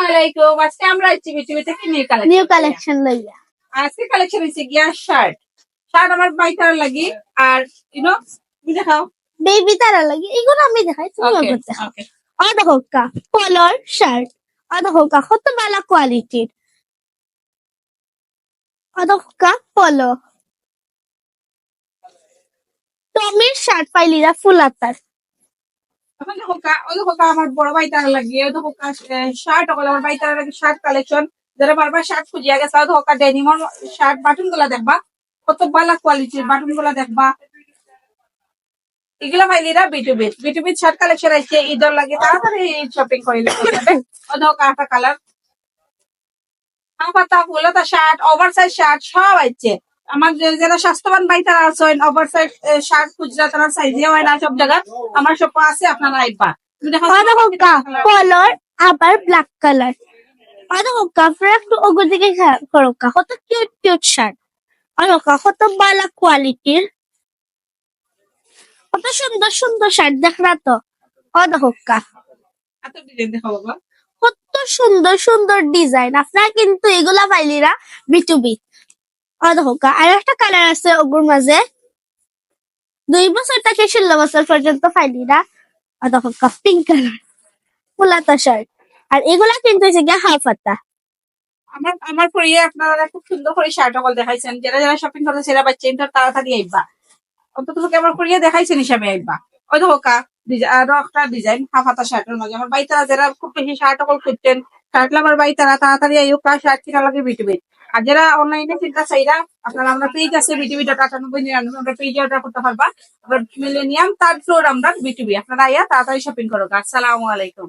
আলাইকুম। আজকে আমরা চিবি থেকে নিউ কালেকশন লইয়া আজকে কালেকশন হচ্ছে গিয়া শার্ট আমার বাইকার লাগি। আর তুমি দেখাও। বেবি তারা লাগে এগুলো আমি দেখাই, তুমি ওকে ওগুলো দেখাও। ওকে আর দেখো কা কলার শার্ট, আর দেখো কা কত ভালো কোয়ালিটির, আর দেখো কা পলো টমির শার্ট পাইলিরা ফুল আতার। এখন দেখো আমার বড় বাইতার লাগি। দেখো শার্ট আমার বাইতার লাগি শার্ট কালেকশন। যারা বারবার শার্ট খুঁজিয়া গেছে দেখো ডেনিমর শার্ট বাটন গুলা দেখবা, কত ভালো কোয়ালিটির বাটন গুলা দেখবা। এগুলা পাইলিরা বিটুবিট শার্ট কালেকশন আছে ঈদের লাগে, তাড়াতাড়ি শপিং করিলে দেখো একটা কালার পাতা ফুলতা শার্ট, ওভার সাইজ শার্ট সব আছে। আমার যারা স্বাস্থ্যবান ভাই তারা আছেন ওভার সাইজ শার্ট খুচরা তারা সাইজে হয় না সব জায়গা, আমার সব আছে, আপনারা আইবা। আর দেখো কা কলার আবার ব্ল্যাক কালার, আর দেখো কা আপনারা একটু ওগুর দিকে খেয়াল করো কা কত কিউট কিউট শার্ট, আর দেখো কা কত ভালো কোয়ালিটির, কত সুন্দর সুন্দর শার্ট দেখরা তো। ও দেখো কা এত ডিজাইন দেখো বাবা। কত সুন্দর সুন্দর ডিজাইন, আপনারা কিন্তু এগুলা পাইলিরা বিটুবি। আর দেখো কা আর একটা কালার আছে ওগুর মাঝে 2 বছর থেকে 16 বছর পর্যন্ত পাইলিরা। আর দেখো কা পিঙ্ক কালার ফুলাতা শার্ট, আর এগুলা কিন্তু হচ্ছে গিয়ে হাফ হাতা। আমার পরিয়ে আপনারা খুব সুন্দর করে শার্ট অকল দেখাইছেন। যারা যারা শপিং করতে সেরা বাচ্চা তাড়াতাড়ি আইবা, অন্তত আমার পরিয়ে দেখাইছেন হিসাবে আইবা। ওই দেখো আরো একটা ডিজাইন হাফ হাতা শার্টের মাঝে। আমার বাইতারা যারা খুব বেশি শার্ট অকল খুঁজছেন, শার্ট লাভার বাইতারা তাড়াতাড়ি আইও কা শার্ট কিনা লাগে বিটুবি। আর যারা অনলাইনে চিন্তা চাইরা আপনারা আমরা পেজ আছে বিটুবি.9899 আমরা পেজে অর্ডার করতে পারবা। আমরা মিলেনিয়াম তার ফ্লোর আমরা বিটুবি, আপনারা আইয়া তাড়াতাড়ি শপিং করো। আসসালামু আলাইকুম।